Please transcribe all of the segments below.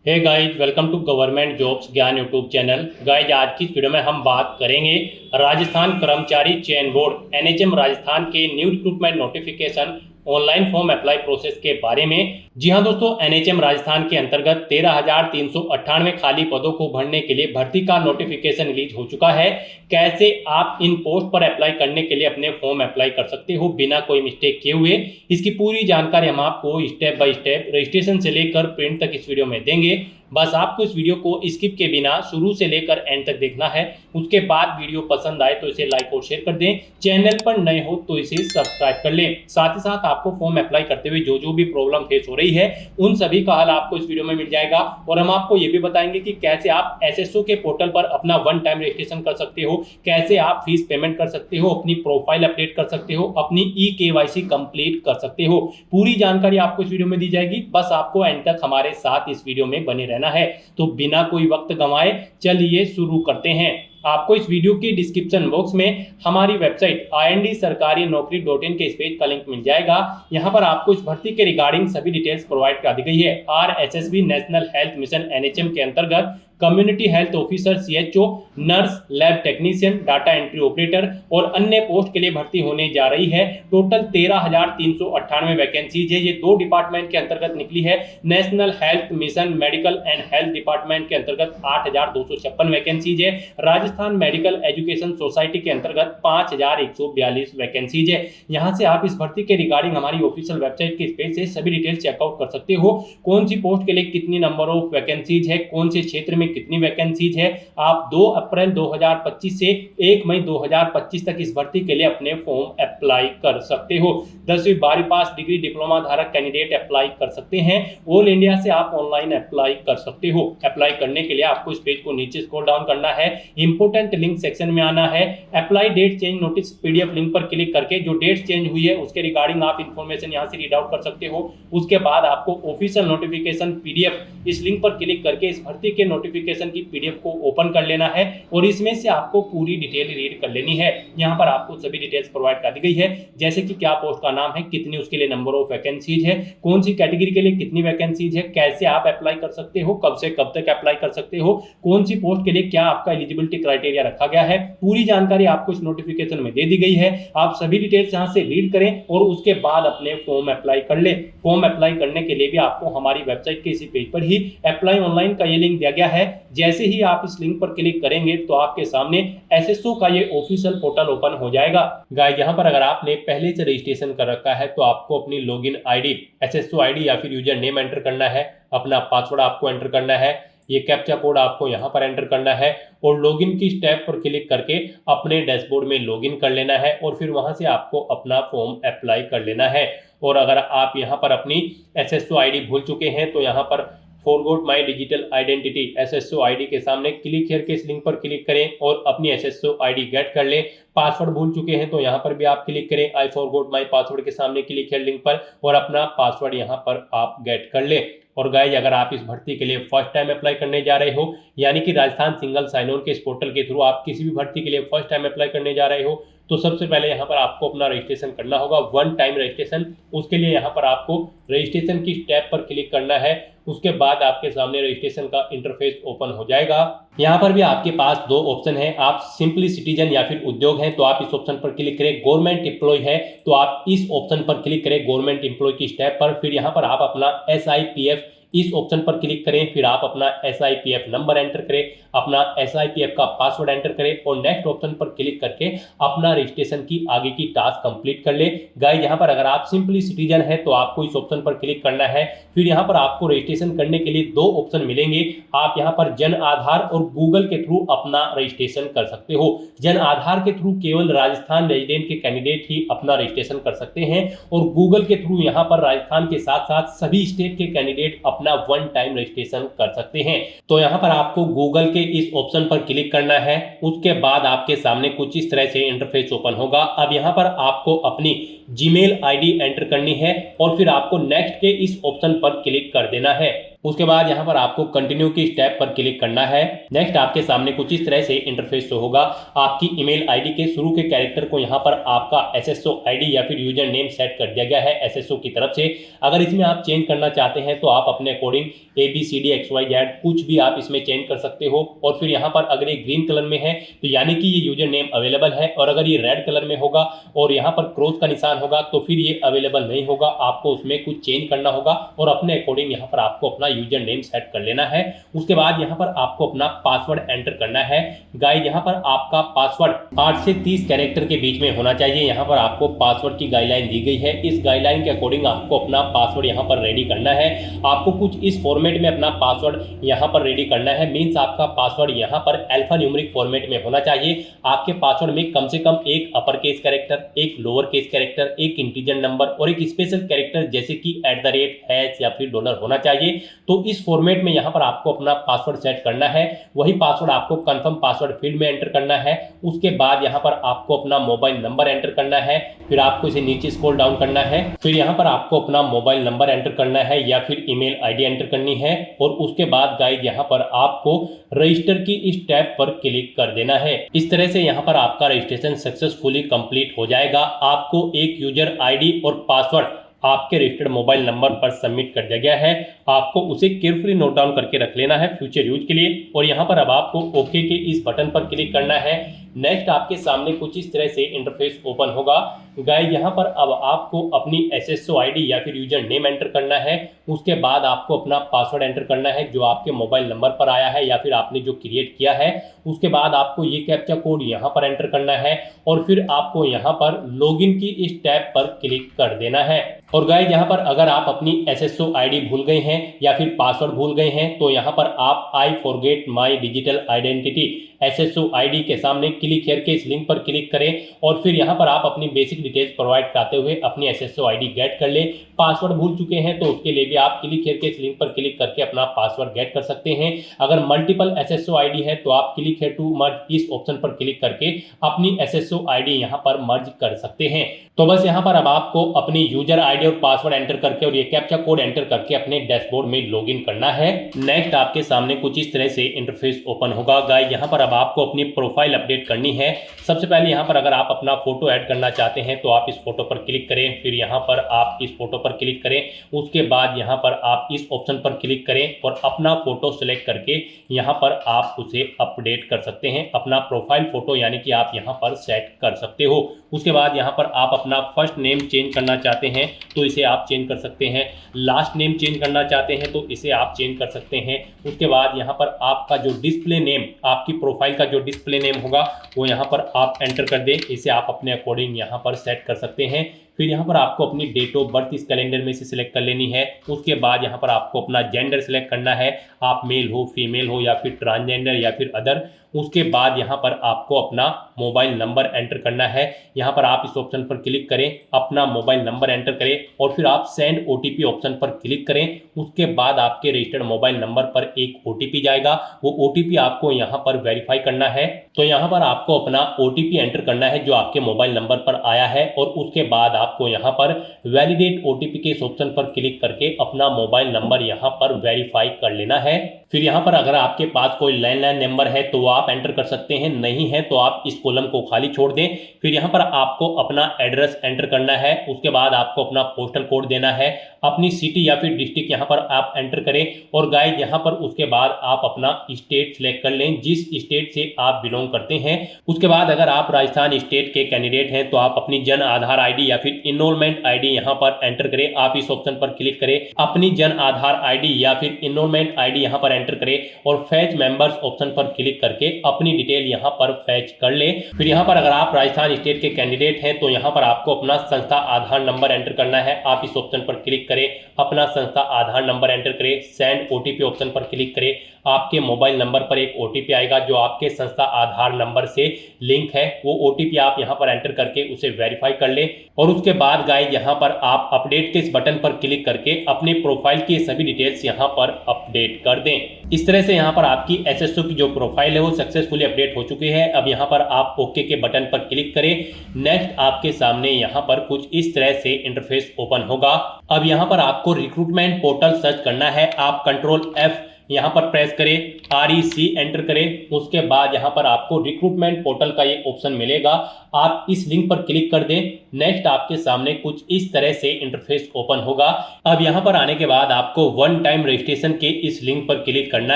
Hey guys, welcome to government jobs Gyan YouTube channel. Guys, आज की इस वीडियो में हम बात करेंगे राजस्थान कर्मचारी चयन बोर्ड एनएचएम राजस्थान के new recruitment notification online form apply process के बारे में। जी हां दोस्तों, एनएचएम राजस्थान के अंतर्गत 13,398 खाली पदों को भरने के लिए भर्ती का नोटिफिकेशन रिलीज हो चुका है। कैसे आप इन पोस्ट पर अप्लाई करने के लिए अपने फॉर्म अप्लाई कर सकते हो बिना कोई मिस्टेक किए हुए, इसकी पूरी जानकारी हम आपको स्टेप बाय स्टेप रजिस्ट्रेशन से लेकर प्रिंट तक इस वीडियो में देंगे। बस आपको इस वीडियो को स्किप के बिना शुरू से लेकर एंड तक देखना है। उसके बाद वीडियो पसंद आए तो इसे लाइक और शेयर कर दें। चैनल पर नए हो तो इसे सब्सक्राइब कर लें। साथ ही साथ आपको फॉर्म अप्लाई करते हुए जो भी प्रॉब्लम फेस हो रही है उन सभी का हल आपको इस वीडियो में मिल जाएगा। और हम आपको ये भी बताएंगे कि कैसे आप एसएसओ के पोर्टल पर अपना वन टाइम रजिस्ट्रेशन कर सकते हो, कैसे आप फीस पेमेंट कर सकते हो, अपनी प्रोफाइल अपडेट कर सकते हो, अपनी ई-केवाईसी कंप्लीट कर सकते हो। पूरी जानकारी आपको इस वीडियो में दी जाएगी। बस आपको एंड तक हमारे साथ इस वीडियो में बने रहना है। तो बिना कोई वक्त गंवाए चलिए शुरू करते हैं। आपको इस वीडियो के डिस्क्रिप्शन बॉक्स में हमारी वेबसाइट IND-sarkari-naukri.in के इस पेज का लिंक मिल जाएगा। यहां पर आपको इस भर्ती के रिगार्डिंग सभी डिटेल्स प्रोवाइड कर दी गई है। RSSB national health mission NHM के अंतर्गत community health officer CHO, nurse, lab technician, data entry operator और अन्य पोस्ट के लिए भर्ती होने जा रही है। टोटल 13,398 वैकेंसीज है। ये दो डिपार्टमेंट के अंतर्गत निकली है। National health mission medical and health department के अंतर्गत 8,256 वैकेंसीज है। राजस्थान मेडिकल एजुकेशन सोसाइटी के अंतर्गत 5,142 वैकेंसीज है। यहां से आप इस भर्ती के रिगार्डिंग हमारी ऑफिशियल वेबसाइट के पेज से सभी डिटेल्स चेकआउट कर सकते हो। कौन सी पोस्ट के लिए कितनी नंबर ऑफ वैकेंसीज है, कौन से क्षेत्र में कितनी वैकेंसीज है। आप 2 अप्रैल 2025 से 1 मई 2025 तक इस भर्ती के लिए अपने फॉर्म अप्लाई कर सकते हो। 10वीं 12वीं पास डिग्री डिप्लोमा धारक कैंडिडेट अप्लाई कर सकते हैं। ऑल इंडिया से आप ऑनलाइन अप्लाई कर सकते हो। अप्लाई करने के लिए आपको इस पेज को नीचे स्क्रॉल डाउन करना है, इंपोर्टेंट लिंक सेक्शन में आना है, apply date change notice PDF link पर क्लिक करके जो डेट चेंज हुई है उसके रिगार्डिंग आप इंफॉर्मेशन यहां से रीड आउट कर सकते हो। उसके बाद आपको ऑफिशियल नोटिफिकेशन PDF इस लिंक पर क्लिक करके इस भर्ती के नोटिफिकेशन की PDF को ओपन कर लेना है और इसमें से आपको पूरी डिटेल रीड कर लेनी है। यहां पर आपको सभी डिटेल्स प्रोवाइड कर दी गई है, जैसे कि क्या पोस्ट का नाम है, कितनी उसके लिए नंबर ऑफ वैकेंसीज है, कौन सी कैटेगरी के लिए कितनी वैकेंसीज है, कैसे आप अप्लाई कर सकते हो, कब से कब तक अप्लाई कर सकते हो, कौन सी पोस्ट के लिए क्या आपका एलिजिबिलिटी क्राइटेरिया रखा गया है। पूरी जानकारी आपको इस नोटिफिकेशन में दे दी गई है। आप सभी डिटेल्स यहां से रीड करें और उसके बाद अपने फॉर्म अप्लाई कर ले। फॉर्म अप्लाई करने के लिए भी आपको हमारी वेबसाइट के इसी पेज पर ही अप्लाई ऑनलाइन का ये लिंक दिया गया है। जैसे ही आप इस लिंक पर क्लिक करेंगे तो आपके सामने एसएसओ का ये ऑफिशियल पोर्टल ओपन हो जाएगा। गाइस, यहाँ पर अगर आपने पहले से रजिस्ट्रेशन कर रखा है तो आपको अपनी लॉगिन आईडी, एसएसओ आईडी या फिर यूजर नेम एंटर करना है, अपना पासवर्ड आपको एंटर करना है, ये कैप्चा कोड आपको यहाँ पर एंटर करना है और लॉगिन की स्टेप पर क्लिक करके अपने डैशबोर्ड में लॉगिन कर लेना है और फिर वहां से आपको अपना फॉर्म अप्लाई कर लेना है। और अगर आप यहाँ पर अपनी एसएसओ आईडी भूल चुके हैं तो यहाँ पर forgot my digital identity SSO ID के सामने क्लिक करके इस लिंक पर क्लिक करें और अपनी एसएसओ आईडी गेट कर लें। पासवर्ड भूल चुके हैं तो यहाँ पर भी आप क्लिक करें आई फॉरगॉट माई पासवर्ड के सामने क्लिक करें लिंक पर और अपना पासवर्ड यहाँ पर आप गेट कर लें। और गाइस, अगर आप इस भर्ती के लिए फर्स्ट टाइम अप्लाई करने जा रहे हो, यानी कि राजस्थान सिंगल साइन ऑन के इस पोर्टल के थ्रू आप किसी भी भर्ती के लिए फर्स्ट टाइम अप्लाई करने जा रहे हो, तो सबसे पहले यहाँ पर आपको अपना रजिस्ट्रेशन करना होगा, वन टाइम रजिस्ट्रेशन। उसके लिए यहाँ पर आपको रजिस्ट्रेशन की स्टेप पर क्लिक करना है। उसके बाद आपके सामने रजिस्ट्रेशन का इंटरफेस ओपन हो जाएगा। यहाँ पर भी आपके पास दो ऑप्शन है, आप सिंपली सिटीजन या फिर उद्योग हैं तो आप इस ऑप्शन पर क्लिक करें, गवर्नमेंट एम्प्लॉय है तो आप इस ऑप्शन पर क्लिक करें गवर्नमेंट एम्प्लॉय की स्टेप पर। फिर यहाँ पर आप अपना SIPF इस ऑप्शन पर क्लिक करें, फिर आप अपना SIPF नंबर एंटर करें, अपना SIPF का पासवर्ड एंटर करें और नेक्स्ट ऑप्शन पर क्लिक करके अपना रजिस्ट्रेशन की आगे की टास्क कंप्लीट कर ले। गाइस, यहाँ पर अगर आप सिंपली सिटीजन है तो आपको इस ऑप्शन पर क्लिक करना है। फिर यहाँ पर आपको रजिस्ट्रेशन करने के लिए दो ऑप्शन मिलेंगे। आप यहाँ पर जन आधार और गूगल के थ्रू अपना रजिस्ट्रेशन कर सकते हो। जन आधार के थ्रू केवल राजस्थान रेजिडेंट के कैंडिडेट ही अपना रजिस्ट्रेशन कर सकते हैं और गूगल के थ्रू यहाँ पर राजस्थान के साथ साथ सभी स्टेट के कैंडिडेट अपना वन टाइम रजिस्ट्रेशन कर सकते हैं। तो यहाँ पर आपको गूगल के इस ऑप्शन पर क्लिक करना है। उसके बाद आपके सामने कुछ इस तरह से इंटरफेस ओपन होगा। अब यहाँ पर आपको अपनी जीमेल आईडी एंटर करनी है और फिर आपको नेक्स्ट के इस ऑप्शन पर क्लिक कर देना है। उसके बाद यहाँ पर आपको कंटिन्यू की स्टेप पर क्लिक करना है। नेक्स्ट आपके सामने कुछ इस तरह से इंटरफेस शो होगा। आपकी ईमेल आईडी के शुरू के कैरेक्टर को यहाँ पर आपका एसएसओ आईडी या फिर यूजर नेम सेट कर दिया गया है एसएसओ की तरफ से। अगर इसमें आप चेंज करना चाहते हैं तो आप अपने अकॉर्डिंग ABCDXYZ कुछ भी आप इसमें चेंज कर सकते हो। और फिर यहाँ पर अगर ये ग्रीन कलर में है तो यानी कि ये यूजर नेम अवेलेबल है, और अगर ये रेड कलर में होगा और यहाँ पर क्रॉस का निशान होगा तो फिर ये अवेलेबल नहीं होगा। आपको उसमें कुछ चेंज करना होगा और अपने अकॉर्डिंग यहाँ पर आपको अपना यूजर नेम सेट कर लेना है। उसके बाद यहाँ पर आपको अपना पासवर्ड एंटर करना है। गाइस यहाँ पर आपका पासवर्ड 8 से 30 कैरेक्टर के बीच में होना चाहिए। यहाँ पर आपको पासवर्ड की गाइडलाइन दी गई है। इस गाइडलाइन के अकॉर्डिंग आपको अपना पासवर्ड यहाँ पर रेडी करना है। आपको कुछ इस फॉर्मेट में अपना पासवर्ड यहाँ पर रेडी करना है। मीन्स आपका पासवर्ड यहाँ पर अल्फा न्यूमेरिक फॉर्मेट में होना चाहिए। आपके पासवर्ड में कम से कम एक अपर केस कैरेक्टर, एक लोअर केस कैरेक्टर, एक इंटीजर नंबर और एक स्पेशल कैरेक्टर जैसे कि @ या फिर डॉलर होना चाहिए। तो इस फॉर्मेट में यहाँ पर आपको अपना पासवर्ड सेट करना है। वही पासवर्ड आपको कंफर्म पासवर्ड फील्ड में एंटर करना है। उसके बाद यहाँ पर आपको अपना मोबाइल नंबर एंटर करना है। फिर आपको इसे नीचे स्क्रॉल डाउन करना है। फिर यहाँ पर आपको अपना मोबाइल नंबर एंटर करना है या फिर ईमेल आईडी एंटर करनी है। और उसके बाद गाइस यहाँ पर आपको रजिस्टर की इस टैब पर क्लिक कर देना है। इस तरह से यहाँ पर आपका रजिस्ट्रेशन सक्सेसफुली कंप्लीट हो जाएगा। आपको एक यूजर आईडी और पासवर्ड आपके रजिस्टर्ड मोबाइल नंबर पर सबमिट कर दिया गया है। आपको उसे केयरफुली नोट डाउन करके रख लेना है फ्यूचर यूज के लिए। और यहाँ पर अब आपको ओके के इस बटन पर क्लिक करना है। नेक्स्ट आपके सामने कुछ इस तरह से इंटरफेस ओपन होगा। गाइस यहाँ पर अब आपको अपनी एसएसओ आईडी या फिर यूजर नेम एंटर करना है। उसके बाद आपको अपना पासवर्ड एंटर करना है जो आपके मोबाइल नंबर पर आया है या फिर आपने जो क्रिएट किया है। उसके बाद आपको ये कैप्चा कोड यहाँ पर एंटर करना है और फिर आपको यहाँ पर लॉगिन की इस टैब पर क्लिक कर देना है। और गाइस यहाँ पर अगर आप अपनी एसएसओ आईडी भूल गए हैं या फिर पासवर्ड भूल गए हैं तो यहाँ पर आप I forget my digital identity SSO ID के सामने क्लिक करके इस लिंक पर क्लिक करें और फिर यहाँ पर आप अपनी बेसिक डिटेल्स प्रोवाइड कराते हुए अपनी एसएसओ आईडी गेट कर ले। पासवर्ड भूल चुके हैं तो उसके लिए भी आप क्लिक करके इस लिंक पर क्लिक करके अपना पासवर्ड गेट कर सकते हैं। अगर मल्टीपल एसएसओ आईडी है तो आप क्लिक है टू मर्ज इस ऑप्शन पर क्लिक करके अपनी एसएसओ आईडी यहाँ पर मर्ज कर सकते हैं। तो बस यहाँ पर अब आपको अपनी यूजर आईडी और पासवर्ड एंटर करके और ये कैप्चा कोड एंटर करके अपने डैशबोर्ड में लॉगिन करना है। नेक्स्ट आपके सामने कुछ इस तरह से इंटरफेस ओपन होगा। गाइस यहाँ पर अब आपको अपनी प्रोफाइल अपडेट करनी है। सबसे पहले यहाँ पर अगर आप अपना फोटो ऐड करना चाहते हैं तो आप इस फोटो पर क्लिक करें। फिर यहाँ पर आप इस फोटो पर क्लिक करें। उसके बाद यहाँ पर आप इस ऑप्शन पर क्लिक करें और अपना फोटो सेलेक्ट करके यहाँ पर आप उसे अपडेट कर सकते हैं। अपना प्रोफाइल फोटो यानी कि आप यहाँ पर सेट कर सकते हो। उसके बाद यहाँ पर आप अपना फर्स्ट नेम चेंज करना चाहते हैं तो इसे आप चेंज कर सकते हैं। लास्ट नेम चेंज करना चाहते हैं तो इसे आप चेंज कर सकते हैं। उसके बाद यहाँ पर आपका जो डिस्प्ले नेम, आपकी प्रोफाइल का जो डिस्प्ले नेम होगा वो यहाँ पर आप एंटर कर दें। इसे आप अपने अकॉर्डिंग यहाँ पर सेट कर सकते हैं। फिर यहाँ पर आपको अपनी डेट ऑफ बर्थ इस कैलेंडर में से सिलेक्ट कर लेनी है। उसके बाद यहाँ पर आपको अपना जेंडर सिलेक्ट करना है, आप मेल हो, फीमेल हो या फिर ट्रांसजेंडर या फिर अदर। उसके बाद यहाँ पर आपको अपना मोबाइल नंबर एंटर करना है। यहाँ पर आप इस ऑप्शन पर क्लिक करें, अपना मोबाइल नंबर एंटर करें और फिर आप सेंड ओटीपी ऑप्शन पर क्लिक करें। उसके बाद आपके रजिस्टर्ड मोबाइल नंबर पर एक ओटीपी जाएगा। वो ओटीपी आपको यहाँ पर वेरीफाई करना है। तो यहाँ पर आपको अपना ओटीपी एंटर करना है जो आपके मोबाइल नंबर पर आया है और उसके बाद आपको यहाँ पर वैलिडेट ओटीपी के इस ऑप्शन पर क्लिक करके अपना मोबाइल नंबर यहाँ पर वेरीफाई कर लेना है। फिर यहाँ पर अगर आपके पास कोई लैंडलाइन नंबर है तो आप एंटर कर सकते हैं, नहीं है तो आप इस कॉलम को खाली छोड़ दें। फिर यहाँ पर आपको अपना एड्रेस एंटर करना है। उसके बाद आपको अपना पोस्टल कोड देना है, अपनी सिटी या फिर डिस्ट्रिक्ट यहाँ पर आप एंटर करें। और गाइस यहाँ पर उसके बाद आप अपना स्टेट सिलेक्ट कर लें, जिस स्टेट से आप बिलोंग करते हैं। उसके बाद अगर आप राजस्थान स्टेट के कैंडिडेट हैं तो आप अपनी जन आधार आईडी या फिर इनरोलमेंट आईडी यहाँ पर एंटर करें। आप इस ऑप्शन पर क्लिक करें, अपनी जन आधार आईडी या फिर इनरोलमेंट आईडी यहाँ पर एंटर करें और फैच मेंबर्स ऑप्शन पर क्लिक करके अपनी डिटेल यहाँ पर फैच कर ले। फिर यहाँ पर अगर आप राजस्थान स्टेट के कैंडिडेट हैं तो यहाँ पर आपको अपना संस्था आधार नंबर एंटर करना है। आप इस ऑप्शन पर क्लिक करें, अपना संस्था आधार नंबर एंटर करें, सेंड ओटीपी ऑप्शन पर क्लिक करें। आपके मोबाइल नंबर पर एक ओटीपी आएगा जो आपके संस्था आधार नंबर से लिंक है। वो ओटीपी आप यहाँ पर एंटर करके उसे वेरीफाई कर ले। और उसके बाद गाइस यहाँ पर आप अपडेट के इस बटन पर क्लिक करके अपने प्रोफाइल की सभी डिटेल्स यहाँ पर अपडेट कर दें। इस तरह से यहाँ पर आपकी एसएसओ की जो प्रोफाइल है वो सक्सेसफुली अपडेट हो चुकी है। अब यहाँ पर आप ओके के बटन पर क्लिक करें। नेक्स्ट आपके सामने यहाँ पर कुछ इस तरह से इंटरफेस ओपन होगा। अब यहाँ पर आपको रिक्रूटमेंट पोर्टल सर्च करना है। आप कंट्रोल F यहाँ पर प्रेस करें, REC एंटर करें। उसके बाद यहाँ पर आपको रिक्रूटमेंट पोर्टल का ये ऑप्शन मिलेगा, आप इस लिंक पर क्लिक कर दें। नेक्स्ट आपके सामने कुछ इस तरह से इंटरफेस ओपन होगा। अब यहाँ पर आने के बाद आपको वन टाइम रजिस्ट्रेशन के इस लिंक पर क्लिक करना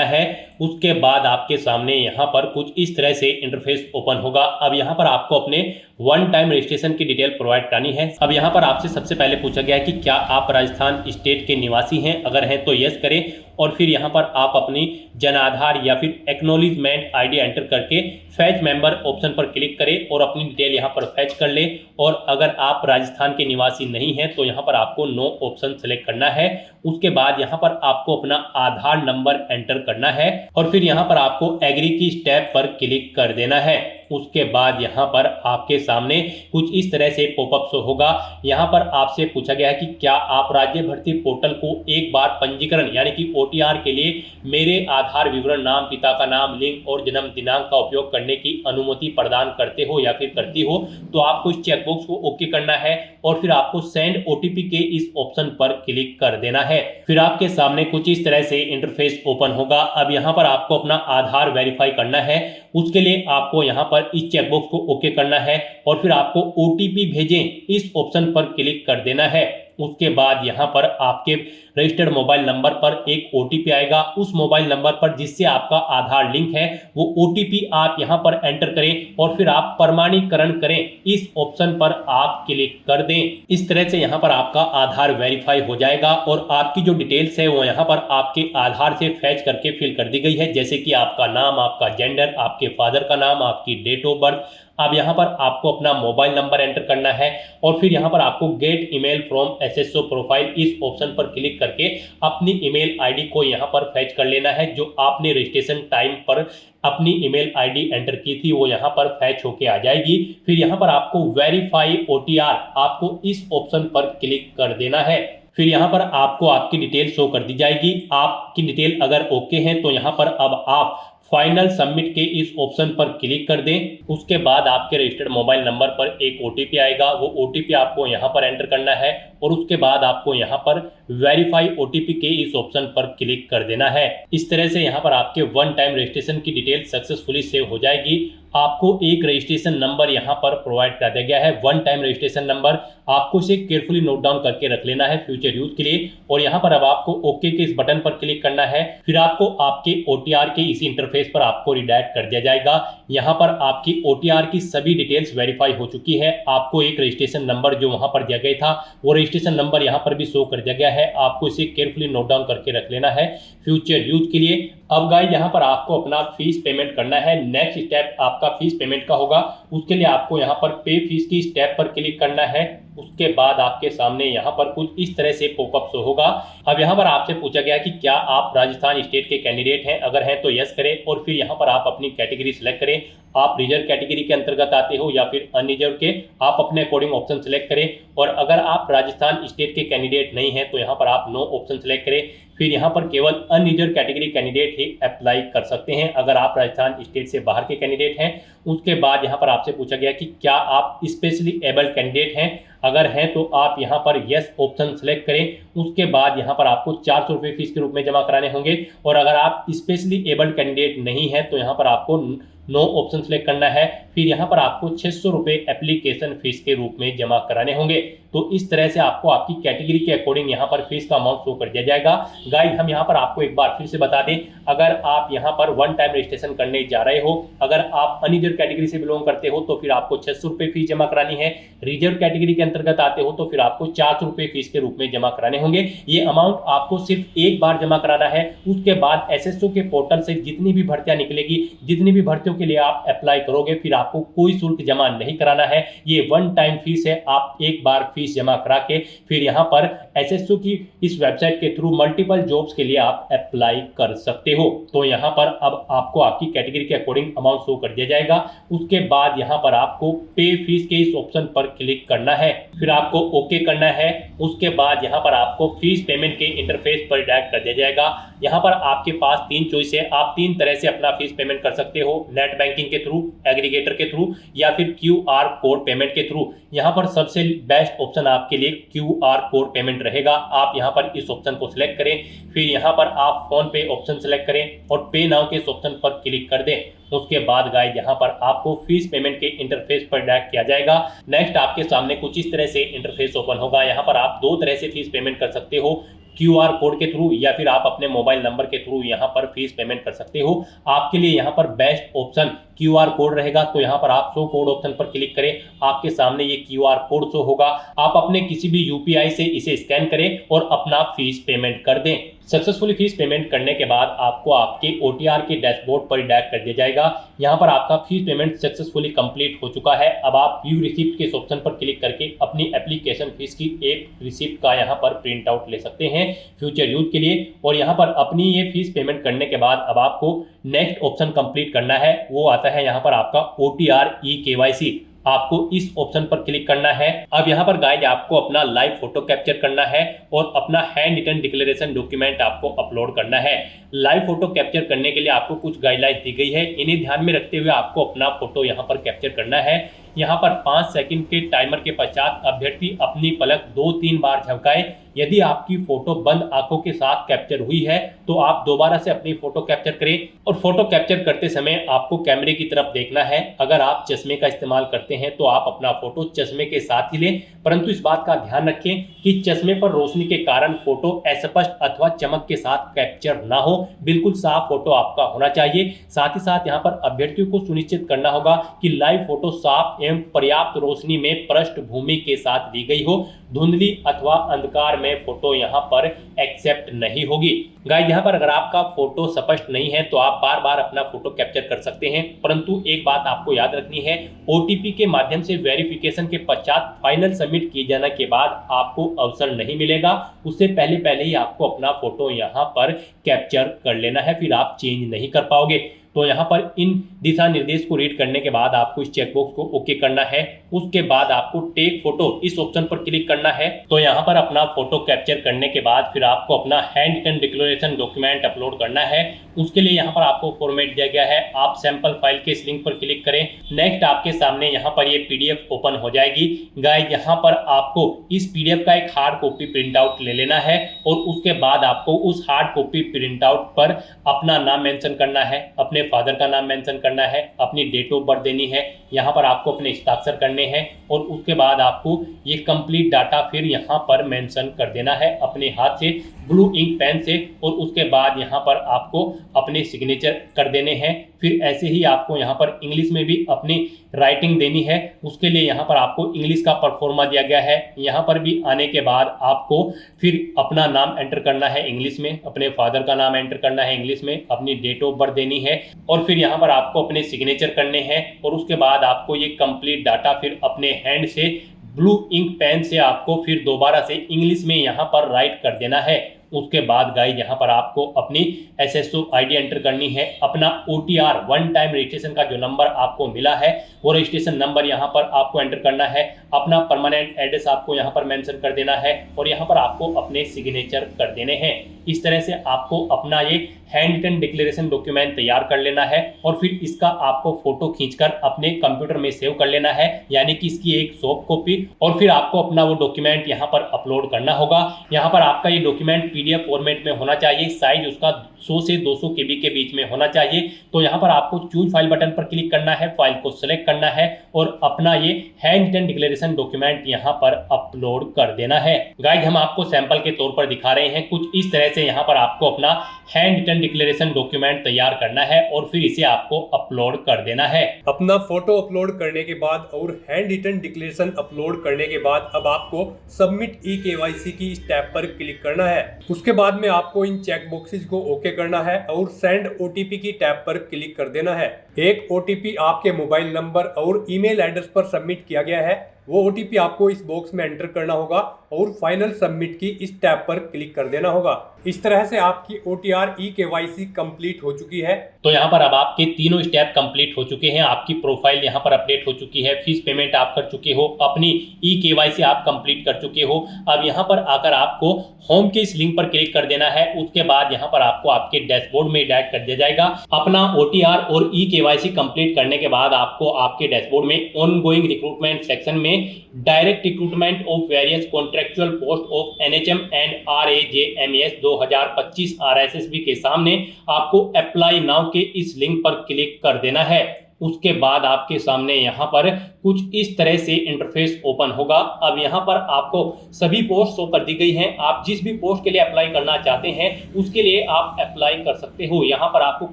है। उसके बाद आपके सामने यहाँ पर कुछ इस तरह से इंटरफेस ओपन होगा। अब यहाँ पर आपको अपने वन टाइम रजिस्ट्रेशन की डिटेल प्रोवाइड करानी है। अब यहाँ पर आपसे सबसे पहले पूछा गया है कि क्या आप राजस्थान स्टेट के निवासी हैं, अगर हैं तो यस करें और फिर यहाँ पर आप अपनी जन आधार या फिर एक्नॉलेजमेंट आईडी एंटर करके फैच मेंबर ऑप्शन पर क्लिक करें और अपनी डिटेल यहाँ पर फैच कर लें। और अगर आप राजस्थान के निवासी नहीं हैं तो यहाँ पर आपको नो ऑप्शन सेलेक्ट करना है। उसके बाद यहाँ पर आपको अपना आधार नंबर एंटर करना है और फिर यहाँ पर आपको एग्री की स्टेप पर क्लिक कर देना है। उसके बाद यहाँ पर आपके सामने कुछ इस तरह से पॉपअप शो होगा। यहाँ पर आपसे पूछा गया है कि क्या आप राज्य भर्ती पोर्टल को एक बार पंजीकरण यानी कि OTR के लिए मेरे आधार विवरण, नाम, पिता का नाम, लिंग और जन्म दिनांक का उपयोग करने की अनुमति प्रदान करते हो या फिर करती हो। तो आपको इस चेकबॉक्स को ओके करना है और फिर आपको सेंड OTP के इस ऑप्शन पर क्लिक कर देना है। फिर आपके सामने कुछ इस तरह से इंटरफेस ओपन होगा। अब यहाँ पर आपको अपना आधार वेरीफाई करना है। उसके लिए आपको यहाँ पर इस चेकबॉक्स को ओके करना है और फिर आपको OTP भेजें इस ऑप्शन पर क्लिक कर देना है। उसके बाद यहाँ पर आपके रजिस्टर्ड मोबाइल नंबर पर एक OTP आएगा। उस मोबाइल नंबर पर जिससे आपका आधार लिंक है वो OTP आप यहाँ पर एंटर करें और फिर आप प्रमाणीकरण करें इस ऑप्शन पर आप क्लिक कर दें। इस तरह से यहाँ पर आपका आधार वेरीफाई हो जाएगा और आपकी जो डिटेल्स है वो यहाँ पर आपके आधार से फैच करके फिल कर दी गई है, जैसे कि आपका नाम, आपका जेंडर, आपके फादर का नाम, आपकी डेट ऑफ बर्थ। अब यहाँ पर आपको अपना मोबाइल नंबर एंटर करना है और फिर यहाँ पर आपको gate email from SSO profile इस ऑप्शन पर क्लिक करके अपनी ईमेल आईडी को यहाँ पर फैच कर लेना है। जो आपने रजिस्ट्रेशन टाइम पर अपनी ईमेल आईडी एंटर की थी वो यहाँ पर फैच होके आ जाएगी। फिर यहाँ पर आपको वेरीफाई OTR आपको इस ऑप्शन पर क्लिक कर देना है। फिर यहाँ पर आपको आपकी डिटेल शो कर दी जाएगी। आपकी डिटेल अगर ओके है तो यहाँ पर अब आप फाइनल सबमिट के इस ऑप्शन पर क्लिक कर दें। उसके बाद आपके रजिस्टर्ड मोबाइल नंबर पर एक OTP आएगा। वो OTP आपको यहाँ पर एंटर करना है और उसके बाद आपको यहाँ पर वेरीफाई OTP के इस ऑप्शन पर क्लिक कर देना है। इस तरह से यहाँ पर आपके वन टाइम रजिस्ट्रेशन की डिटेल सक्सेसफुली सेव हो जाएगी। आपको एक रजिस्ट्रेशन नंबर यहाँ पर प्रोवाइड कर दिया गया है, वन टाइम रजिस्ट्रेशन नंबर। आपको इसे केयरफुली नोट डाउन करके रख लेना है फ्यूचर यूज के लिए। और यहाँ पर अब आपको ओके के इस बटन पर क्लिक करना है। फिर आपको आपके OTR के इसी इंटरफेस पर आपको रिडायरेक्ट कर दिया जाएगा। यहाँ पर आपकी OTR की सभी डिटेल्स वेरीफाई हो चुकी है। आपको एक रजिस्ट्रेशन नंबर जो वहाँ पर दिया गया था वो रजिस्ट्रेशन नंबर यहाँ पर भी शो कर दिया गया है। आपको इसे केयरफुली नोट डाउन करके रख लेना है फ्यूचर यूज के लिए। अब गाइस यहाँ पर आपको अपना फीस पेमेंट करना है। नेक्स्ट स्टेप आपका फीस पेमेंट का होगा। उसके लिए आपको यहाँ पर पे फीस की स्टेप पर क्लिक करना है। उसके बाद आपके सामने यहाँ पर कुछ इस तरह से पॉपअप शो होगा। अब यहाँ पर आपसे पूछा गया कि क्या आप राजस्थान स्टेट के कैंडिडेट हैं, अगर हैं तो यस करें और फिर यहाँ पर आप अपनी कैटेगरी सिलेक्ट करें। आप रिजर्व कैटेगरी के अंतर्गत आते हो या फिर अनरिजर्व के, आप अपने अकॉर्डिंग ऑप्शन सेलेक्ट करें। और अगर आप राजस्थान स्टेट के कैंडिडेट नहीं हैं तो यहाँ पर आप नो ऑप्शन सेलेक्ट करें। फिर यहाँ पर केवल अनरिजर्व कैटेगरी कैंडिडेट ही अप्लाई कर सकते हैं अगर आप राजस्थान स्टेट से बाहर के कैंडिडेट हैं। उसके बाद यहाँ पर आपसे पूछा गया कि क्या आप स्पेशली एबल्ड कैंडिडेट हैं, अगर हैं तो आप यहाँ पर यस ऑप्शन सेलेक्ट करें। उसके बाद यहाँ पर आपको 400 रुपये फीस के रूप में जमा कराने होंगे। और अगर आप स्पेशली एबल्ड कैंडिडेट नहीं हैं तो यहाँ पर आपको नो ऑप्शन सेलेक्ट करना है। फिर यहाँ पर आपको 600 रुपये एप्लीकेशन फीस के रूप में जमा कराने होंगे। तो इस तरह से आपको आपकी कैटेगरी के अकॉर्डिंग यहाँ पर फीस का अमाउंट शो कर दिया जाएगा। गाइस हम यहाँ पर आपको एक बार फिर से बता दें, अगर आप यहाँ पर वन टाइम रजिस्ट्रेशन करने जा रहे हो, अगर आप अनरिजर्व कैटेगरी से बिलोंग करते हो तो फिर आपको 600 रुपये फीस जमा करानी है। रिजर्व कैटेगरी के अंतर्गत आते हो तो फिर आपको 400 रुपये फीस के रूप में जमा कराने होंगे। ये अमाउंट आपको सिर्फ एक बार जमा कराना है। उसके बाद एसएसओ के पोर्टल से जितनी भी भर्तियां निकलेगी, जितनी भी भर्तियों के लिए आप अप्लाई करोगे, फिर आपको कोई शुल्क जमा नहीं कराना है। ये वन टाइम फीस है, आप एक बार फीस फीस जमा करा के फिर यहाँ पर एसएससी की इस वेबसाइट के थ्रू मल्टीपल जॉब्स के लिए आप अप्लाई कर सकते हो। तो यहाँ पर अब आपको आपकी कैटेगरी के अकॉर्डिंग अमाउंट शो कर दिया जाएगा। उसके बाद यहाँ पर आपको पे फीस के इस ऑप्शन पर क्लिक करना है, फिर आपको ओके करना है। उसके बाद यहाँ पर आपको फीस पेमेंट के इंटरफेस पर डायरेक्ट कर दिया जाएगा। यहाँ पर आपके पास 3 चॉइस है, आप 3 तरह से अपना फीस पेमेंट कर सकते हो, नेट बैंकिंग के थ्रू, एग्रीगेटर के थ्रू या फिर QR कोड पेमेंट के थ्रू। यहाँ पर सबसे बेस्ट ऑप्शन आपके लिए QR कोड पेमेंट रहेगा। आप यहाँ पर इस ऑप्शन को सिलेक्ट करें, फिर यहाँ पर आप फोन पे ऑप्शन सेलेक्ट करें और पे नाउ के इस ऑप्शन पर क्लिक कर दें। उसके बाद गाइस यहाँ पर आपको फीस पेमेंट के इंटरफेस पर डायरेक्ट किया जाएगा। नेक्स्ट आपके सामने कुछ इस तरह से इंटरफेस ओपन होगा। यहाँ पर आप 2 तरह से फीस पेमेंट कर सकते हो, QR कोड के थ्रू या फिर आप अपने मोबाइल नंबर के थ्रू यहाँ पर फीस पेमेंट कर सकते हो। आपके लिए यहाँ पर बेस्ट ऑप्शन QR कोड रहेगा। तो यहाँ पर आप शो कोड ऑप्शन पर क्लिक करें, आपके सामने ये QR कोड शो होगा। आप अपने किसी भी UPI से इसे स्कैन करें और अपना फीस पेमेंट कर दें। सक्सेसफुली फीस पेमेंट करने के बाद आपको आपके OTR के डैशबोर्ड पर डायरेक्ट कर दिया जाएगा। यहाँ पर आपका फीस पेमेंट सक्सेसफुली कंप्लीट हो चुका है। अब आप व्यू रिसिप्ट के ऑप्शन पर क्लिक करके अपनी एप्लीकेशन फीस की एक रिसिप्ट का यहाँ पर प्रिंट आउट ले सकते हैं फ्यूचर यूज के लिए। और यहाँ पर अपनी ये फीस पेमेंट करने के बाद अब आपको नेक्स्ट ऑप्शन कंप्लीट करना है। वो आता है यहाँ पर आपका OTR eKYC। आपको इस ऑप्शन पर क्लिक करना है। अब यहाँ पर गाइस आपको अपना लाइव फोटो कैप्चर करना है और अपना हैंड रिटन डिक्लेरेशन डॉक्यूमेंट आपको अपलोड करना है। लाइव फोटो कैप्चर करने के लिए आपको कुछ गाइडलाइंस दी गई है, इन्हें ध्यान में रखते हुए आपको अपना फोटो यहाँ पर कैप्चर करना है। यहाँ पर 5 सेकंड के टाइमर के पश्चात अभ्यर्थी अपनी पलक 2-3 बार झपकाए। यदि आपकी फोटो बंद आंखों के साथ कैप्चर हुई है तो आप दोबारा से अपनी फोटो कैप्चर करें और फोटो कैप्चर करते समय आपको कैमरे की तरफ देखना है। अगर आप चश्मे का इस्तेमाल करते हैं तो आप अपना फोटो चश्मे के साथ ही लें, परंतु इस बात का ध्यान रखें कि चश्मे पर रोशनी के कारण फोटो अस्पष्ट अथवा चमक के साथ कैप्चर ना हो। बिल्कुल साफ फोटो आपका होना चाहिए। साथ ही साथ यहाँ पर अभ्यर्थियों को सुनिश्चित करना होगा कि लाइव फोटो साफ एवं पर्याप्त रोशनी में पृष्ठभूमि के साथ ली गई हो। धुंधली अथवा अंधकार में फोटो यहाँ पर एक्सेप्ट नहीं होगी। गाइस यहाँ पर अगर आपका फोटो स्पष्ट नहीं है तो आप बार बार अपना फोटो कैप्चर कर सकते हैं, परंतु एक बात आपको याद रखनी है, OTP के माध्यम से वेरिफिकेशन के पश्चात फाइनल सबमिट किए जाने के बाद आपको अवसर नहीं मिलेगा। उससे पहले ही आपको अपना फोटो यहाँ पर कैप्चर कर लेना है, फिर आप चेंज नहीं कर पाओगे। तो यहाँ पर इन दिशा निर्देश को रीड करने के बाद आपको इस चेकबॉक्स को ओके करना है। उसके बाद आपको टेक फोटो इस ऑप्शन पर क्लिक करना है। तो यहाँ पर अपना फोटो कैप्चर करने के बाद फिर आपको अपना hand written declaration document upload करना है। उसके लिए यहाँ पर आपको फॉर्मेट दिया गया है, आप सैंपल फाइल के इस लिंक पर क्लिक करें। नेक्स्ट आपके सामने यहाँ पर ये PDF ओपन हो जाएगी। गाइस यहाँ पर आपको इस PDF का एक हार्ड कॉपी प्रिंट आउट ले लेना है और उसके बाद आपको उस हार्ड कॉपी प्रिंट आउट पर अपना नाम मेंशन करना है, अपने फादर का नाम मेंशन करना है, अपनी डेट ऑफ बर्थ देनी है, यहाँ पर आपको अपने हस्ताक्षर करने हैं और उसके बाद आपको ये कंप्लीट डाटा फिर यहाँ पर मेंशन कर देना है अपने हाथ से ब्लू इंक पेन से। और उसके बाद यहाँ पर आपको अपने सिग्नेचर कर देने हैं। फिर ऐसे ही आपको यहाँ पर इंग्लिश में भी अपनी राइटिंग देनी है। उसके लिए यहाँ पर आपको इंग्लिश का परफॉर्मा दिया गया है। यहाँ पर भी आने के बाद आपको फिर अपना नाम एंटर करना है इंग्लिश में, अपने फादर का नाम एंटर करना है इंग्लिश में, अपनी डेट ऑफ बर्थ देनी है और फिर यहाँ पर आपको अपने सिग्नेचर करने हैं। और उसके बाद आपको ये कंप्लीट डाटा फिर अपने हैंड से ब्लू इंक पेन से आपको फिर दोबारा से इंग्लिश में यहाँ पर राइट कर देना है। उसके बाद गाइस यहाँ पर आपको अपनी SSO ID एंटर करनी है, अपना OTR वन टाइम रजिस्ट्रेशन का जो नंबर आपको मिला है वो रजिस्ट्रेशन नंबर यहाँ पर आपको एंटर करना है, अपना परमानेंट एड्रेस आपको यहाँ पर मेंशन कर देना है और यहाँ पर आपको अपने सिग्नेचर कर देने हैं। इस तरह से आपको अपना ये हैंड रिटन डिक्लेरेशन डॉक्यूमेंट तैयार कर लेना है और फिर इसका आपको फोटो खींचकर अपने कंप्यूटर में सेव कर लेना है, यानी कि इसकी एक सॉफ्ट कॉपी। और फिर आपको अपना वो डॉक्यूमेंट यहाँ पर अपलोड करना होगा। यहाँ पर आपका ये डॉक्यूमेंट PDF फॉर्मेट में होना चाहिए, साइज उसका 100 से 200 KB के बीच में होना चाहिए। तो यहाँ पर आपको चूज फाइल बटन पर क्लिक करना है, फाइल को सिलेक्ट करना है और अपना ये हैंड रिटन डिक्लेरेशन डॉक्यूमेंट यहाँ पर अपलोड कर देना है। गाइस हम आपको सैंपल के तौर पर दिखा रहे हैं, कुछ इस तरह से यहाँ पर आपको अपना हैंड रिटन डिक्लेरेशन डॉक्यूमेंट तैयार करना है और फिर इसे आपको अपलोड कर देना है। अपना फोटो अपलोड करने के बाद और हैंड रिटन डिक्लेरेशन अपलोड करने के बाद अब आपको सबमिट eKYC की इस टैब पर क्लिक करना है। उसके बाद में आपको इन चेक बॉक्सेस को ओके करना है और सेंड OTP की टैब पर क्लिक कर देना है। एक OTP आपके मोबाइल नंबर और ईमेल एड्रेस पर सबमिट किया गया है। वो OTP आपको इस बॉक्स में एंटर करना होगा और फाइनल सबमिट की इस टैब पर क्लिक कर देना होगा। इस तरह से आपकी OTR eKYC कंप्लीट हो चुकी है। तो यहाँ पर अब आपके तीनों स्टेप कंप्लीट हो चुके हैं, आपकी प्रोफाइल यहाँ पर अपडेट हो चुकी है, फीस पेमेंट आप कर चुके हो, अपनी eKYC आप कंप्लीट कर चुके हो। अब यहाँ पर आकर आपको होम के इस लिंक पर क्लिक कर देना है। उसके बाद यहाँ पर आपको आपके डैशबोर्ड में डायरेक्ट कर दिया जाएगा। अपना OTR और eKYC कंप्लीट करने के बाद आपको आपके डैशबोर्ड में ऑनगोइंग रिक्रूटमेंट सेक्शन में direct recruitment of various contractual post of NHM and RAJMES 2025 RSSB के सामने आपको अप्लाई नाउ के इस लिंक पर क्लिक कर देना है। उसके बाद आपके सामने यहाँ पर कुछ इस तरह से इंटरफेस ओपन होगा। अब यहाँ पर आपको सभी पोस्ट शो कर दी गई हैं। आप जिस भी पोस्ट के लिए अप्लाई करना चाहते हैं उसके लिए आप अप्लाई कर सकते हो। यहाँ पर आपको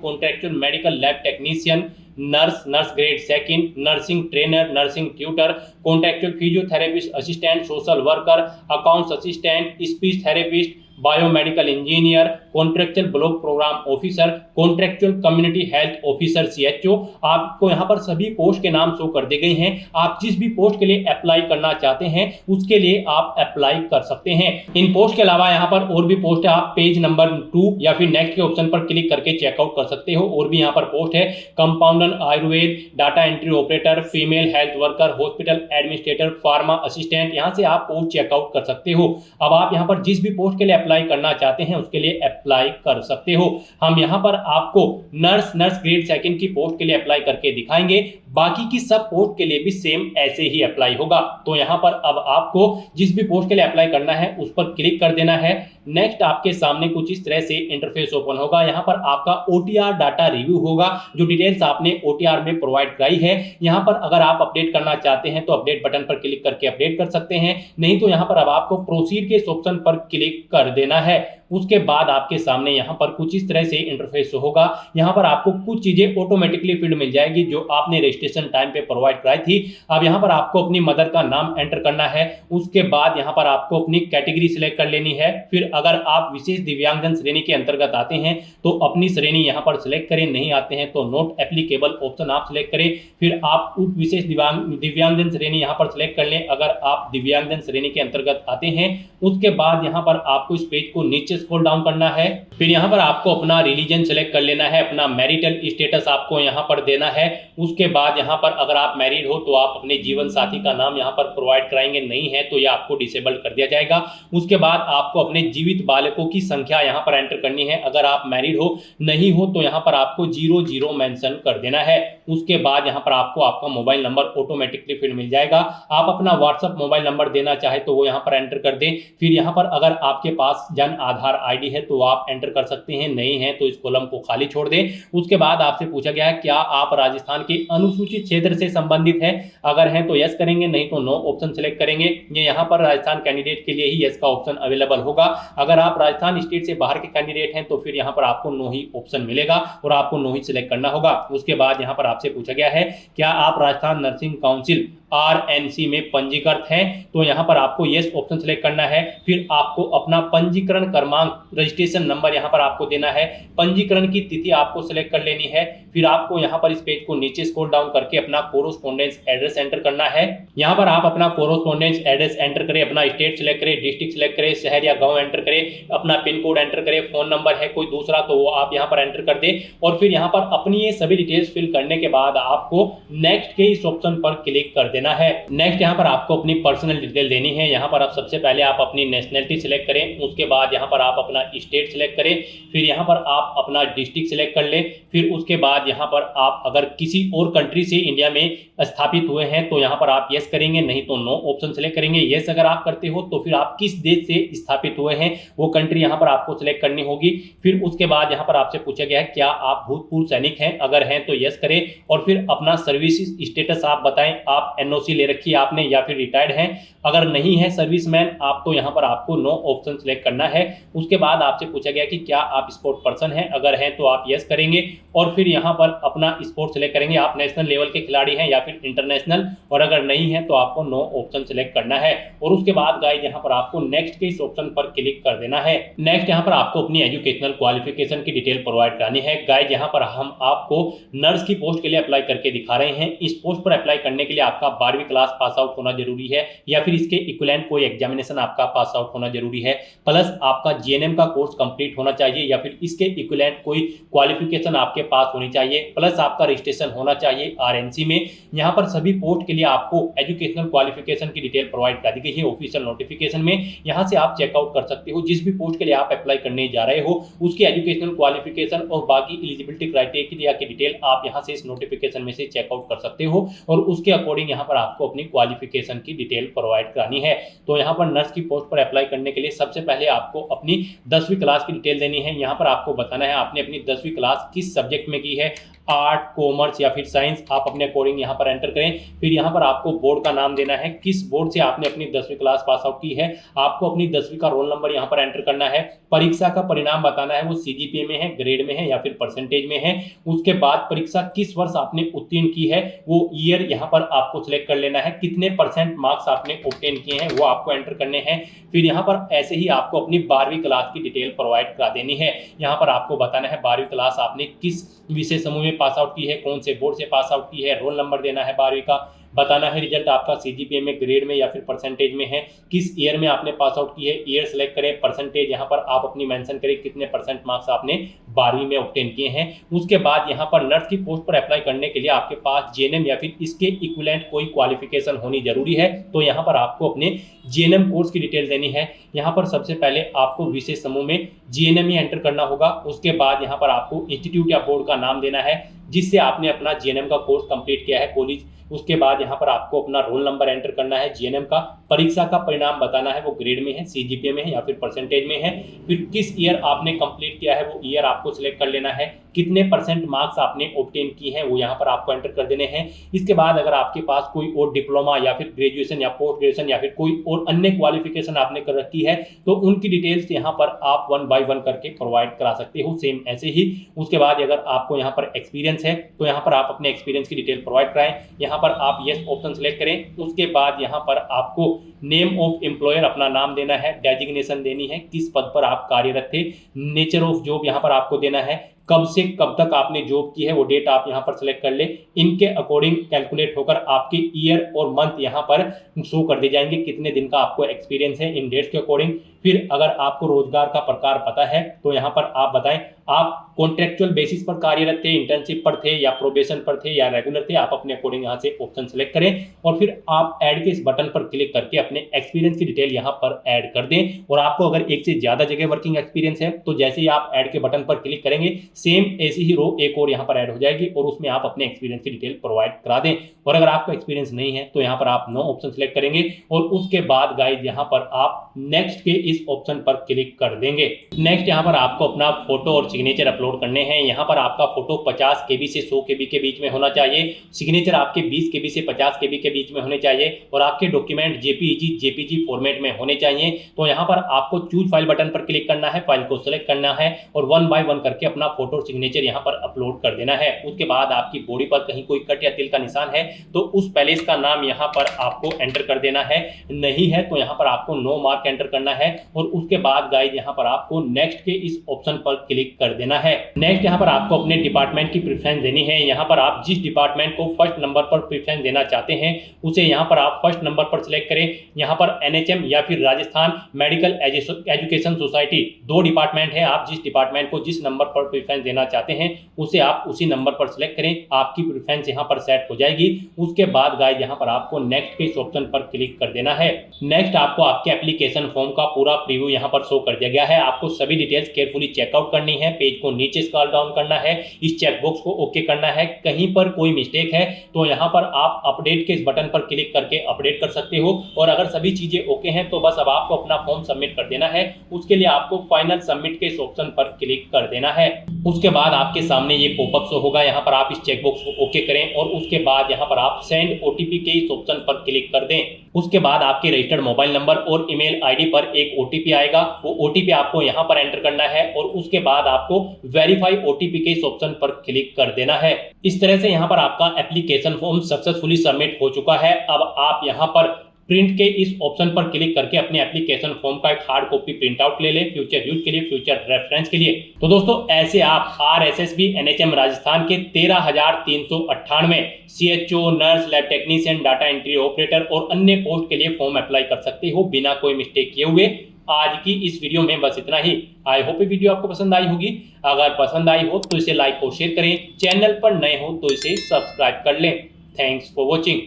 contractual medical lab technician, nurse grade second, nursing trainer, nursing tutor, contractual physiotherapist assistant, social worker, accounts assistant, speech therapist, biomedical engineer, contractual block programme officer, contractual community health officer CHO, आपको यहाँ पर सभी post के नाम show कर दिए गए हैं। आप जिस भी पोस्ट के लिए अप्लाई करना चाहते हैं उसके लिए आप अप्लाई कर सकते हैं। इन पोस्ट के अलावा यहाँ पर और भी पोस्ट है, आप पेज नंबर 2 या फिर नेक्स्ट के ऑप्शन पर क्लिक करके चेकआउट कर सकते हो। और भी यहाँ पर पोस्ट है compounder Ayurveda, data entry operator, female health worker, hospital administrator, pharma assistant, यहाँ से आप पोस्ट चेकआउट कर सकते हो। अब आप यहाँ पर जिस भी पोस्ट के लिए अप्लाई करना चाहते हैं उसके लिए अप्लाई कर सकते हो। हम यहाँ पर आपको नर्स ग्रेड सेकंड की पोस्ट के लिए अप्लाई करके दिखाएंगे, बाकी की सब पोस्ट के लिए भी सेम ऐसे ही अप्लाई होगा। तो यहाँ पर अब आपको जिस भी पोस्ट के लिए अप्लाई करना है उस पर क्लिक कर देना है। नेक्स्ट आपके सामने कुछ इस तरह से इंटरफेस ओपन होगा। यहाँ पर आपका OTR डाटा रिव्यू होगा, जो डिटेल्स आपने OTR में प्रोवाइड कराई है। यहाँ पर अगर आप अपडेट करना चाहते हैं तो अपडेट बटन पर क्लिक करके अपडेट कर सकते हैं, नहीं तो यहाँ पर अब आपको प्रोसीड के इस ऑप्शन पर क्लिक कर देना है। उसके बाद आपके सामने यहाँ पर कुछ इस तरह से इंटरफेस होगा। यहाँ पर आपको कुछ चीजें ऑटोमेटिकली फील्ड मिल जाएगी जो आपने रजिस्ट्रेशन टाइम पे प्रोवाइड कराई थी। अब यहाँ पर आपको अपनी मदर का नाम एंटर करना है। उसके बाद यहाँ पर आपको अपनी कैटेगरी सिलेक्ट कर लेनी है। फिर अगर आप विशेष दिव्यांगजन श्रेणी के अंतर्गत आते हैं तो अपनी श्रेणी यहाँ पर सिलेक्ट करें, नहीं आते हैं तो नॉट एप्लीकेबल ऑप्शन आप सिलेक्ट करें। फिर आप उस विशेष दिव्यांगजन श्रेणी यहाँ पर सिलेक्ट कर लें अगर आप दिव्यांगजन श्रेणी के अंतर्गत आते हैं। उसके बाद यहाँ पर आपको इस पेज को नीचे स्क्रॉल डाउन करना है। फिर यहाँ पर आपको अपना रिलीजन सेलेक्ट कर लेना है, अपना मैरिटल स्टेटस आपको यहाँ पर देना है। उसके बाद यहाँ पर अगर आप मैरिड हो तो आप अपने जीवन साथी का नाम यहाँ पर प्रोवाइड कराएंगे, नहीं है तो यह आपको डिसेबल कर दिया जाएगा। उसके बाद आपको अपने जीवित बालकों की संख्या यहाँ पर एंटर करनी है। अगर आप मैरिड हो, नहीं हो तो यहाँ पर आपको 00 मेंशन कर देना है। उसके बाद यहाँ पर आपको आपका मोबाइल नंबर ऑटोमेटिकली फिर मिल जाएगा। आप अपना व्हाट्सएप मोबाइल नंबर देना चाहे तो वो यहाँ पर एंटर कर दें। फिर यहाँ पर अगर आपके पास जन आधार ID है तो आप एंटर कर सकते हैं, नहीं है तो इस कॉलम को खाली छोड़ दें। उसके बाद आपसे पूछा गया है क्या आप राजस्थान के अनुसूचित क्षेत्र से संबंधित हैं, अगर हैं तो यस करेंगे, नहीं तो नो ऑप्शन सिलेक्ट करेंगे। ये यहाँ पर राजस्थान कैंडिडेट के लिए ही यस का ऑप्शन अवेलेबल होगा। अगर आप राजस्थान स्टेट से बाहर के कैंडिडेट हैं तो फिर यहाँ पर आपको नो ही ऑप्शन मिलेगा और आपको नो ही सिलेक्ट करना होगा। उसके बाद यहाँ पर आपसे पूछा गया है क्या आप राजस्थान नर्सिंग काउंसिल RNC में पंजीकृत हैं, तो यहाँ पर आपको यस ऑप्शन सिलेक्ट करना है। फिर आपको अपना पंजीकरण क्रमांक, रजिस्ट्रेशन नंबर यहाँ पर आपको देना है। पंजीकरण की तिथि आपको सिलेक्ट कर लेनी है। फिर आपको यहाँ पर इस पेज को नीचे स्क्रॉल डाउन करके अपना कोरोस्पोंडेंस एड्रेस एंटर करना है। यहाँ पर आप अपना कोरोस्पोंडेंस एड्रेस एंटर करें, अपना स्टेट सिलेक्ट करें, डिस्ट्रिक्ट सिलेक्ट करें, शहर या गाँव एंटर करें, अपना पिन कोड एंटर करें, फोन नंबर है कोई दूसरा तो वो आप यहाँ पर एंटर कर दें। और फिर यहाँ पर अपनी ये सभी डिटेल्स फिल करने के बाद आपको नेक्स्ट के इस ऑप्शन पर क्लिक कर देना है। नेक्स्ट यहाँ पर आपको अपनी पर्सनल डिटेल देनी है। यहाँ पर आप सबसे पहले आप अपनी नेशनलिटी सिलेक्ट करें, उसके बाद यहाँ पर आप अपना स्टेट सिलेक्ट करें, फिर यहाँ पर आप अपना डिस्ट्रिक्ट सिलेक्ट कर लें। फिर उसके बाद यहाँ पर आप अगर किसी और कंट्री से इंडिया में स्थापित हुए हैं तो यहाँ पर आप यस करेंगे, नहीं तो नो ऑप्शन सिलेक्ट करेंगे। यस अगर आप करते हो तो फिर आप किस देश से स्थापित हुए हैं वो कंट्री यहाँ पर आपको सिलेक्ट करनी होगी। फिर उसके बाद यहाँ पर आपसे पूछा गया है क्या आप भूतपूर्व सैनिक हैं, अगर हैं तो यस करें। और फिर अपना सर्विस स्टेटस आप बताएं, आप NOC ले रखी है आपने या फिर रिटायर्ड हैं। अगर नहीं है सर्विसमैन आप तो यहाँ पर आपको नो ऑप्शन सिलेक्ट करना है। उसके बाद आपसे पूछा गया कि क्या आप स्पोर्ट पर्सन हैं, अगर हैं तो आप यस करेंगे। और फिर यहाँ पर अपना स्पोर्ट सिलेक्ट करेंगे, आप नेशनल लेवल के खिलाड़ी हैं या फिर इंटरनेशनल, और अगर नहीं है तो आपको नो ऑप्शन सिलेक्ट करना है। और उसके बाद गाइस यहाँ पर आपको नेक्स्ट के इस ऑप्शन पर क्लिक कर देना है। नेक्स्ट यहाँ पर आपको अपनी एजुकेशनल क्वालिफिकेशन की डिटेल प्रोवाइड करानी है। गाइस यहाँ पर हम आपको नर्स की पोस्ट के लिए अप्लाई करके दिखा रहे हैं। इस पोस्ट पर अप्लाई करने के लिए आपका 12वीं क्लास पास आउट होना जरूरी है या फिर इसके इक्विवेलेंट कोई एग्जामिनेशन आपका पास आउट होना जरूरी है, प्लस आपका जीएनएम का कोर्स कंप्लीट होना चाहिए या फिर इसके इक्विवेलेंट कोई क्वालिफिकेशन आपके पास होनी चाहिए, प्लस आपका रजिस्ट्रेशन होना चाहिए आरएनसी में। यहाँ पर सभी पोस्ट के लिए आपको एजुकेशनल क्वालिफिकेशन की डिटेल प्रोवाइड कर दी गई है ऑफिशियल नोटिफिकेशन में। यहाँ से आप चेकआउट कर सकते हो जिस भी पोस्ट के लिए आप अप्लाई करने जा रहे हो उसकी एजुकेशनल क्वालिफिकेशन और बाकी एलिजिबिलिटी क्राइटेरिया की डिटेल आप यहाँ से इस नोटिफिकेशन में से चेकआउट कर सकते हो और उसके अकॉर्डिंग यहाँ पर आपको अपनी क्वालिफिकेशन की डिटेल प्रोवाइड करानी है। तो यहाँ पर नर्स की पोस्ट पर अप्लाई करने के लिए सबसे पहले आपको अपनी 10वीं क्लास की डिटेल देनी है। यहाँ पर आपको बताना है आपने अपनी 10वीं क्लास किस सब्जेक्ट में की है, आर्ट, कॉमर्स या फिर साइंस, आप अपने अकॉर्डिंग यहाँ पर एंटर करें। फिर यहाँ पर आपको बोर्ड का नाम देना है, किस बोर्ड से आपने अपनी 10वीं क्लास पास आउट की है। आपको अपनी 10वीं का रोल नंबर यहाँ पर एंटर करना है। परीक्षा का परिणाम बताना है, वो सीजीपीए में है, ग्रेड में है या फिर परसेंटेज में है। उसके बाद परीक्षा किस वर्ष आपने उत्तीर्ण की है वो ईयर यहाँ पर आपको सिलेक्ट कर लेना है। कितने % मार्क्स आपने ऑब्टेन किए हैं वो आपको एंटर करने हैं। फिर यहाँ पर ऐसे ही आपको अपनी 12वीं क्लास की डिटेल प्रोवाइड करा देनी है। यहाँ पर आपको बताना है 12वीं क्लास आपने किस विषय समूह में पास आउट की है, कौन से बोर्ड से पास आउट की है, रोल नंबर देना है 12वीं का, बताना है रिजल्ट आपका सीजीपीए में, ग्रेड में या फिर परसेंटेज में है, किस ईयर में आपने पास आउट की है, ईयर सेलेक्ट करें, परसेंटेज यहाँ पर आप अपनी मेंशन करें कितने % मार्क्स आपने 12वीं में ऑब्टेन किए हैं। उसके बाद यहाँ पर नर्स की पोस्ट पर अप्लाई करने के लिए आपके पास जीएनएम या फिर इसके इक्विवेलेंट कोई क्वालिफिकेशन होनी जरूरी है। तो यहाँ पर आपको अपने जीएनएम कोर्स की डिटेल देनी है। यहाँ पर सबसे पहले आपको विषय समूह में जीएनएम ही एंटर करना होगा। उसके बाद यहाँ पर आपको इंस्टीट्यूट या बोर्ड का नाम देना है जिससे आपने अपना जीएनएम का कोर्स कंप्लीट किया है, कॉलेज। उसके बाद यहाँ पर आपको अपना रोल नंबर एंटर करना है, जीएनएम का परीक्षा का परिणाम बताना है, वो ग्रेड में है, सीजीपीए में है या फिर परसेंटेज में है। फिर किस ईयर आपने कंप्लीट किया है वो ईयर आपको सिलेक्ट कर लेना है। कितने % मार्क्स आपने ऑब्टेन किए हैं वो यहाँ पर आपको एंटर कर देने हैं। इसके बाद अगर आपके पास कोई और डिप्लोमा या फिर ग्रेजुएशन या पोस्ट ग्रेजुएशन या फिर कोई और अन्य क्वालिफिकेशन आपने कर रखी है तो उनकी डिटेल्स यहाँ पर आप 1 by 1 करके प्रोवाइड करा सकते हो, सेम ऐसे ही। उसके बाद अगर आपको यहाँ पर एक्सपीरियंस है तो यहाँ पर आप अपने एक्सपीरियंस की डिटेल प्रोवाइड कराएं। यहाँ पर आप यस ऑप्शन सेलेक्ट करें। उसके बाद यहाँ पर आपको नेम ऑफ एम्प्लॉयर अपना नाम देना है, डेजिग्नेशन देनी है, किस पद पर आप कार्यरत थे, नेचर ऑफ जॉब यहाँ पर आपको देना है, कब से कब तक आपने जॉब की है वो डेट आप यहाँ पर सिलेक्ट कर ले। इनके अकॉर्डिंग कैलकुलेट होकर आपके ईयर और मंथ यहाँ पर शो कर दिए जाएंगे कितने दिन का आपको एक्सपीरियंस है इन डेट्स के अकॉर्डिंग। फिर अगर आपको रोजगार का प्रकार पता है तो यहाँ पर आप बताएं आप कॉन्ट्रेक्चुअल बेसिस पर कार्यरत थे, इंटर्नशिप पर थे या प्रोबेशन पर थे या रेगुलर थे। आप अपने अकॉर्डिंग यहाँ से ऑप्शन सेलेक्ट करें और फिर आप ऐड के इस बटन पर क्लिक करके अपने एक्सपीरियंस की डिटेल यहाँ पर ऐड कर दें। और आपको अगर एक से ज्यादा जगह वर्किंग एक्सपीरियंस है तो जैसे ही आप ऐड के बटन पर क्लिक करेंगे सेम ऐसी ही रो एक और यहाँ पर ऐड हो जाएगी और उसमें आप अपने एक्सपीरियंस की डिटेल प्रोवाइड करा दें। और अगर आपको एक्सपीरियंस नहीं है तो यहाँ पर आप नो ऑप्शन सेलेक्ट करेंगे और उसके बाद गाइस यहाँ पर आप नेक्स्ट के इस ऑप्शन पर क्लिक कर देंगे। नेक्स्ट यहाँ पर आपको अपना फोटो और सिग्नेचर अपलोड करने हैं। यहाँ पर आपका फोटो 50 KB से 100 KB के बीच में होना चाहिए, सिग्नेचर आपके 20 KB से 50 KB के बीच में होने चाहिए और आपके डॉक्यूमेंट जेपीजी फॉर्मेट में होने चाहिए। तो यहाँ पर आपको चूज फाइल बटन पर क्लिक करना है, फाइल को सिलेक्ट करना है और 1 by 1 करके अपना फोटो और सिग्नेचर यहाँ पर अपलोड कर देना है। उसके बाद आपकी बॉडी पर कहीं कोई कट या तिल का निशान है तो उस पैलेस का नाम यहाँ पर आपको एंटर कर देना है, नहीं है तो यहाँ पर आपको नो मार्क एंटर करना है और उसके बाद गाइस यहाँ पर आपको नेक्स्ट के इस ऑप्शन पर क्लिक कर देना है। नेक्स्ट यहाँ पर आपको अपने डिपार्टमेंट की प्रेफरेंस देनी है। यहाँ पर आप जिस डिपार्टमेंट को फर्स्ट नंबर पर प्रेफरेंस देना चाहते हैं उसे यहाँ पर आप फर्स्ट नंबर पर सिलेक्ट करें। यहाँ पर एनएचएम या फिर Rajasthan medical education society 2 department है। आप जिस डिपार्टमेंट को जिस नंबर पर प्रेफरेंस देना चाहते हैं उसे आप उसी नंबर पर सिलेक्ट करें, आपकी प्रेफरेंस यहाँ पर सेट हो जाएगी। उसके बाद गाइस यहाँ पर आपको नेक्स्ट के इस ऑप्शन पर क्लिक कर देना है। नेक्स्ट आपको आपके एप्लीकेशन फॉर्म का पूरा प्रीव्यू यहाँ पर शो कर दिया गया है। आपको सभी डिटेल्स केयरफुली चेकआउट करनी है, पेज को नीचे स्क्रॉल डाउन करना है, इस चेकबॉक्स को ओके करना है। कहीं पर कोई मिस्टेक है तो यहाँ पर आप अपडेट के इस बटन पर क्लिक करके अपडेट कर सकते हो और अगर सभी चीजें ओके हैं तो बस अब आपको अपना फॉर्म सबमिट कर देना है। उसके लिए आपको फाइनल सबमिट के इस ऑप्शन पर क्लिक कर देना है। उसके बाद आपके सामने ये पॉपअप शो होगा, यहाँ पर आप इस चेकबॉक्स को ओके करें और उसके बाद यहाँ पर आप सेंड ओटीपी के इस ऑप्शन पर क्लिक कर दें। उसके बाद आपके रजिस्टर्ड मोबाइल नंबर और ईमेल आईडी पर एक ओटीपी आएगा, वो ओटीपी आपको यहाँ पर एंटर करना है और उसके बाद आपको वेरीफाई ओटीपी के इस ऑप्शन पर क्लिक कर देना है। इस तरह से यहाँ पर आपका एप्लीकेशन फॉर्म सक्सेसफुली सबमिट हो चुका है। अब आप यहाँ पर प्रिंट के इस ऑप्शन पर क्लिक करके अपने एप्लीकेशन फॉर्म का एक हार्ड कॉपी प्रिंट आउट ले लें फ्यूचर यूज के लिए, फ्यूचर रेफरेंस के लिए। तो दोस्तों ऐसे आप RSSB NHM राजस्थान के 13,398 CHO, nurse, lab technician, data entry operator और अन्य पोस्ट के लिए फॉर्म अप्लाई कर सकते हो बिना कोई मिस्टेक किए हुए। आज की इस वीडियो में बस इतना ही। आई होप ये वीडियो आपको पसंद आई होगी। अगर पसंद आई हो तो इसे लाइक और शेयर करें, चैनल पर नए हो तो इसे सब्सक्राइब कर लें। Thanks for watching.